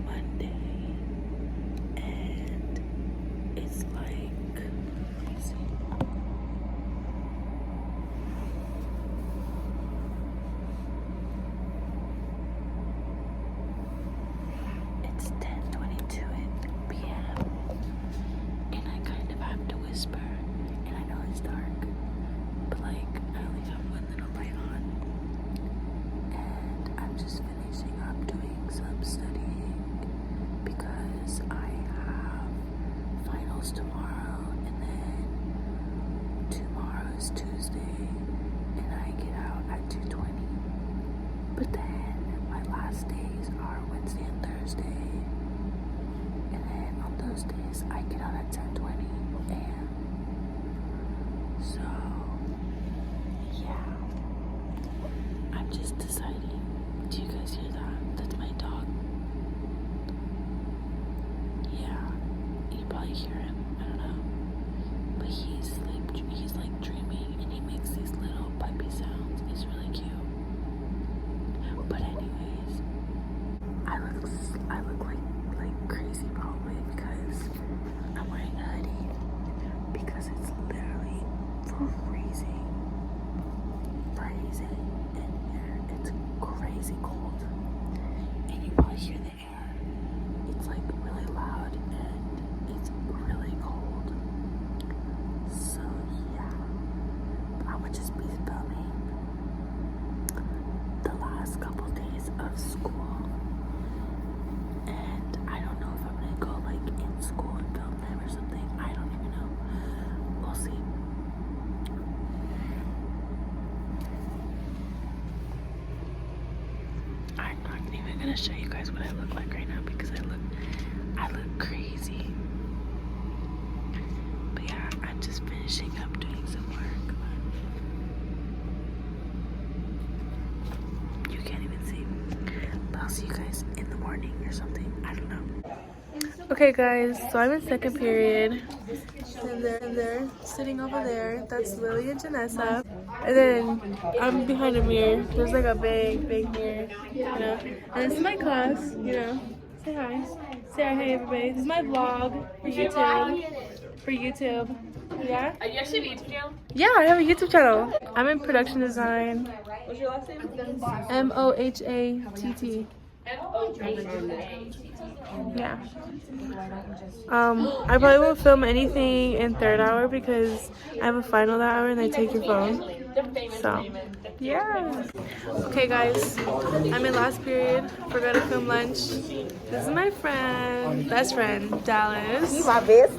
Monday, and it's like, let me see. It's 10:22 p.m. and I kind of have to whisper, and I know it's dark, but like I only have one little light on, and I'm just finishing up doing some studying because I have finals tomorrow, and then tomorrow is Tuesday, and I get out at 2:20. But then my last days are Wednesday and Thursday, and then on those days I get out at 10:20 a.m. So yeah, I'm just deciding. Do you guys hear that? That's my dog. Yeah, you probably hear him. I don't know, but he's like dreaming, and he makes these little puppy sounds. It's really cute. But anyways, I look like crazy probably because I'm wearing a hoodie because it's literally freezing in here. It's crazy cold, and you probably hear the air. It's like really loud and it's really cold. So yeah, I would just be filming the last couple days of school, and I don't know if I'm gonna go like in school and film them or something. I don't even know. We'll see. I'm not even gonna show you guys what I look like right now because I look crazy. But yeah, I'm just finishing up doing some work. You can't even see. But I'll see you guys in the morning or something. I don't know. Okay guys, so I'm in second period. And they're sitting over there. That's Lily and Janessa. And then I'm behind a mirror. There's like a big mirror, you know. And this is my class, you know. Say hi. Say hi, hey everybody. This is my vlog for YouTube. For YouTube. Yeah? You actually have a YouTube channel? Yeah, I have a YouTube channel. I'm in production design. What's your last name? MOHATT. Yeah. I probably won't film anything in third hour because I have a final that hour and they take your phone. So, yeah. Okay, guys. I'm in last period. Forgot to film lunch. This is my friend, best friend, Dallyse. He's my best.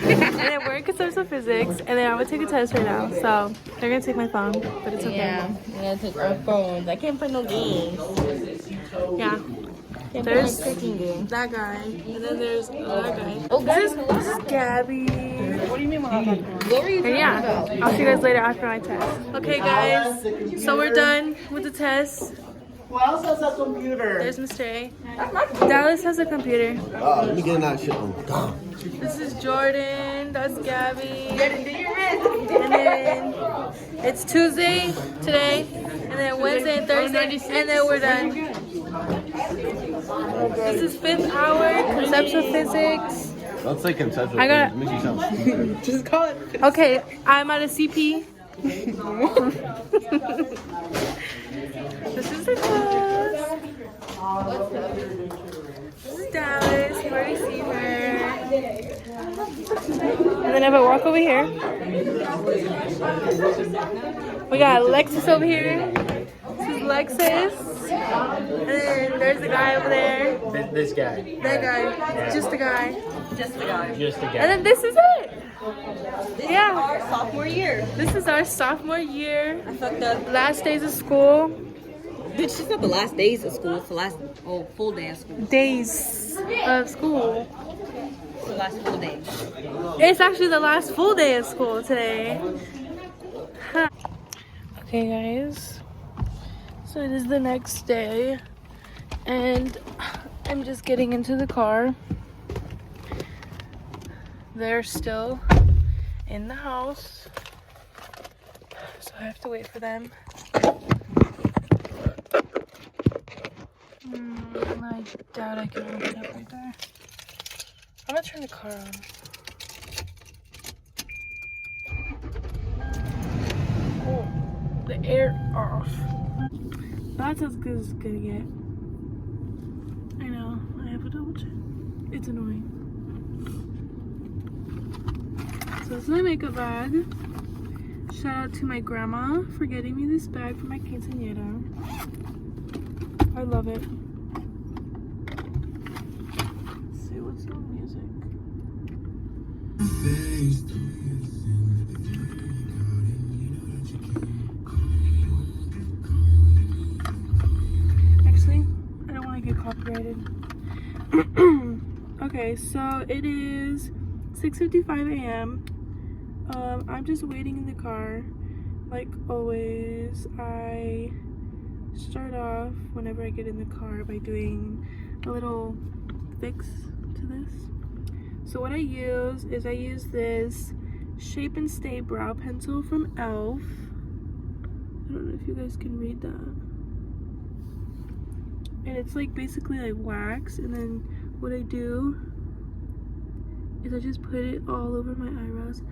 And then we're in conceptual physics, and then I'm gonna take a test right now. So they're gonna take my phone, but it's okay. Yeah, we gotta take our phones. I can't play no games. Yeah. There's that guy, and then there's that guy. Oh, this is Gabby. What do you mean? What are you talking And yeah, I'll see you guys later after my test. Okay, guys, so we're done with the test. Who else has a computer? There's Mr. A. Dallyse has a computer. Let me get that shit on. This is Jordan. That's Gabby. And then it's Tuesday today, and then Wednesday and Thursday, and then we're done. This is 5th hour, conceptual physics. Don't say conceptual. I got- It makes you sound stupid. Just call it. Okay, I'm at a CP. This is the class. This is Dallyse. You already see her. And then if I walk over here, we got Alexis over here. This is Alexis. And then there's the guy over there. This guy. That guy. Just the guy. Just the guy. Just the guy. And then this is it. Yeah. Our sophomore year. This is our sophomore year. I fucked up. Last days of school. Bitch, it's not the last days of school. It's the last full day of school. Days of school. It's the last full day. It's actually the last full day of school today. Huh. Okay, guys. So it is the next day, and I'm just getting into the car. They're still in the house, so I have to wait for them. My I doubt I can hold it up right there. I'm gonna turn the car on. Oh, the air off. That's as good as it's gonna get. I know, I have a double chin. It's annoying. So this is my makeup bag. Shout out to my grandma for getting me this bag for my quinceañera. I love it. Let's see what's on music. Actually, I don't want to get copyrighted. Okay, so it is 6:55 a.m. I'm just waiting in the car. Like always, I start off whenever I get in the car by doing a little fix to this. So what I use is this Shape and Stay brow pencil from e.l.f. I don't know if you guys can read that. And it's like basically like wax, and then what I do is I just put it all over my eyebrows.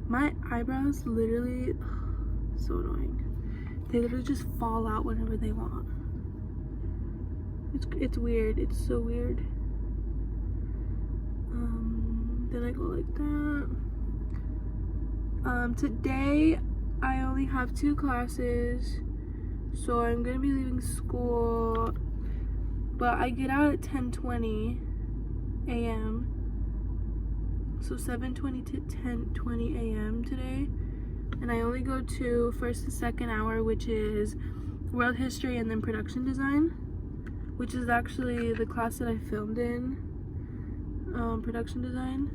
My eyebrows literally, so annoying. They literally just fall out whenever they want. It's weird. It's so weird. Then I go like that. Today I only have 2 classes, so I'm gonna be leaving school, but I get out at 10:20 a.m. So 7:20 to 10:20 a.m. today, and I only go to first and second hour, which is world history and then production design, which is actually the class that I filmed in, production design.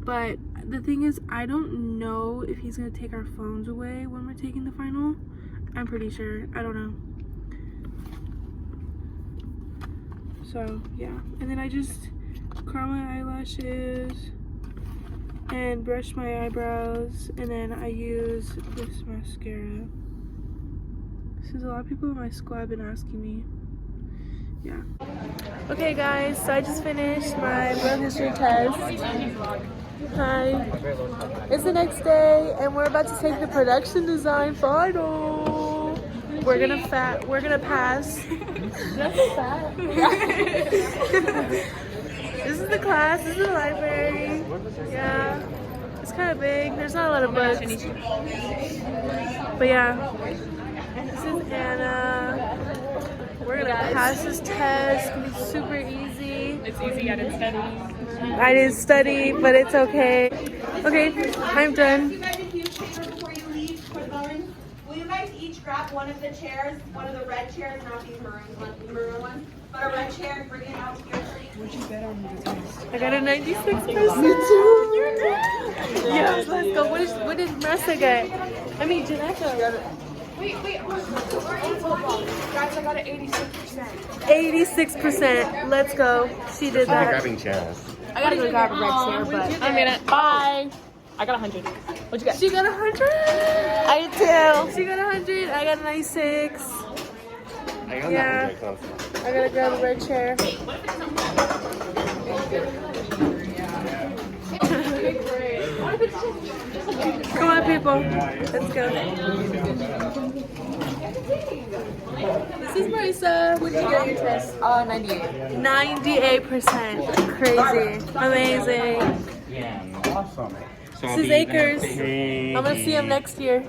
But the thing is, I don't know if he's gonna take our phones away when we're taking the final. I'm pretty sure. I don't know. So yeah, and then I just curl my eyelashes and brush my eyebrows, and then I use this mascara. Since a lot of people in my school have been asking me. Yeah. Okay guys, so I just finished my world history test. Hi. It's the next day and we're about to take the production design final. We're gonna pass. That's fat. This is the class, this is the library. Yeah, it's kind of big. There's not a lot of books. But yeah, this is Anna. We're gonna pass this test. It's gonna be super easy. It's easy, I didn't study. I didn't study, but it's okay. Okay, I'm done. You guys a huge favor before you leave for the going. Will you guys each grab one of the chairs, one of the red chairs, not these maroon ones, but a red chair and bring it out to your seat? What'd you bet on the test? I got a 96%. Me too. Yes, let's go. What did Marissa get? I mean, Janessa. Wait, guys, I got an 86%. 86%. Let's go. She did that. Grabbing chairs. I gotta go grab a red chair, but I'm gonna. Bye. I got 100. What'd you get? She got 100. I did too. She got 100. I got a 96. I got Yeah. I gotta grab a red chair. Come on, people. Let's go. This is Marissa. What did you get your test? 98. 98%. Crazy. Amazing. Awesome. This is Acres. I'm gonna see him next year.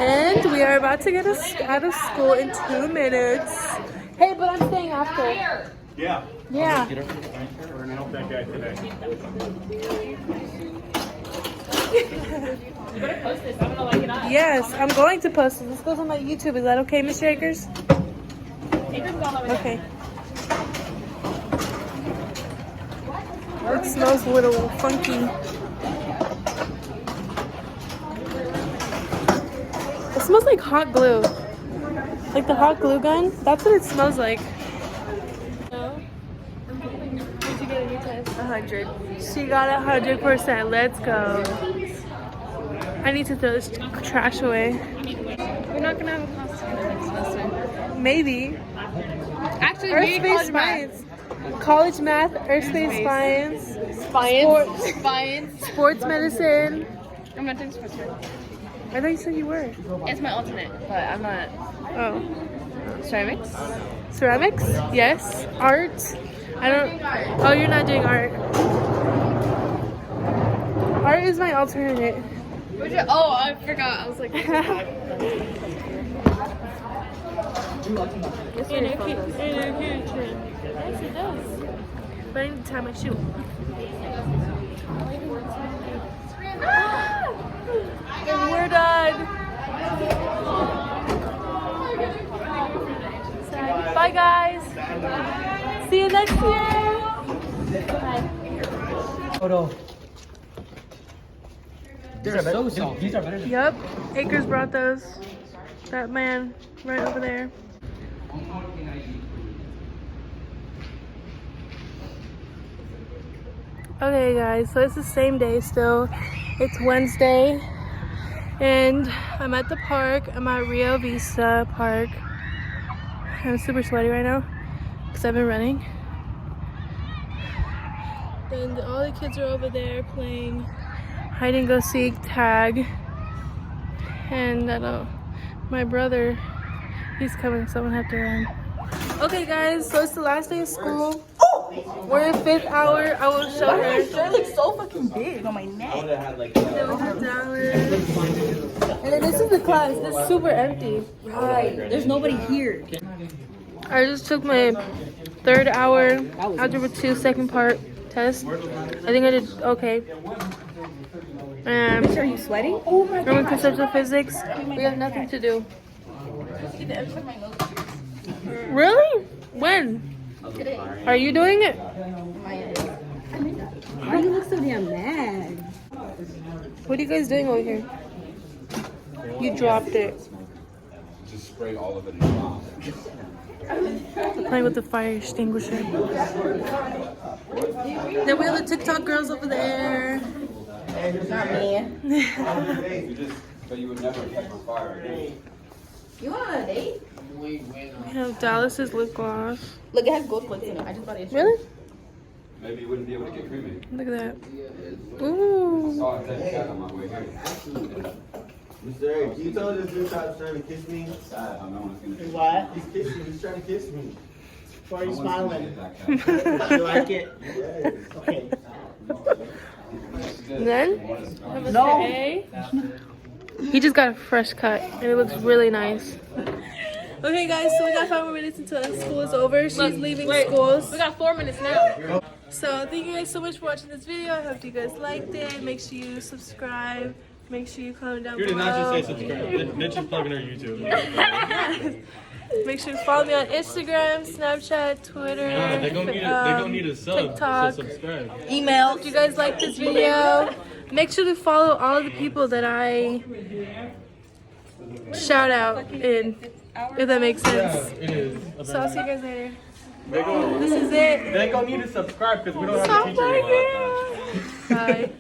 And we are about to get us out of school in 2 minutes. Hey, but I'm staying after. Yeah. Yeah. We're gonna help that guy today. You better post this. I'm gonna like it up. Yes, I'm going to post it. This goes on my YouTube. Is that okay, Mr. Akers? Acres is all over there. Okay. It smells a little funky. It smells like hot glue. Like the hot glue gun. That's what it smells like. Did you get a new test? 100. She got 100%. Let's go. I need to throw this trash away. We're not gonna have a class together next semester. Maybe. Actually, Earth maybe space science. College math, earth space science, sports medicine. I'm not taking sports math. I thought you said you were. It's my alternate, but I'm not. Oh. Ceramics? Ceramics? Yes. Art? I don't. Oh, you're not doing art. Art is my alternate. Oh, I forgot. I was like. Yes, it does. But I need to tie my shoe. And we're done. Bye, guys. See you next year. Bye. They're so soft. These are better than Yep. Acres brought those. That man right over there. Okay guys, so it's the same day still. It's Wednesday and I'm at the park. I'm at Rio Vista Park. I'm super sweaty right now because I've been running. And all the kids are over there playing hide and go seek, tag. And my brother, he's coming, so I'm gonna have to run. Okay guys, so it's the last day of school. We're in 5th hour. I will show her. My shirt looks so fucking big on my neck. Then we have Dallyse. And then this is the class. It's super empty. Right. There's nobody here. I just took my 3rd hour Algebra 2 second part test. I think I did okay. Are you sweating? Oh my Roman conceptual physics. We have nothing to do. Really? When? Are you doing it? Why do you look so damn mad? What are you guys doing over here? You dropped it. Just spray all of it in the mouth. Playing with the fire extinguisher. Then we have the TikTok girls over there. Not me. But you would never catch on fire. You want on a date? We have Dallas's lip gloss. Look, it has gold flakes in it. I just bought it. Really? Maybe you wouldn't be able to get cremated. Look at that. Ooh. Saw a dead cat on my way here. Mr. A, you told this dude trying to kiss me? I know it's gonna be. What? He's kissing me. He's trying to kiss me. Why are you smiling? You like it? Okay. And then we have Mr. A. He just got a fresh cut and it looks really nice. Okay guys, so we got 5 more minutes until school is over. She's leaving schools. We got 4 minutes now. So thank you guys so much for watching this video. I hope you guys liked it. Make sure you subscribe. Make sure you comment down below. You did not just say subscribe. Niche is plugging her YouTube. Make sure you follow me on Instagram, Snapchat, Twitter, They're gonna need a sub TikTok. to subscribe. Email. If you guys like this video, make sure to follow all of the people that I shout out in, if that makes sense. It is. So I'll see you guys later. They This is it. gonna need to subscribe because we don't have a teacher anymore. Bye.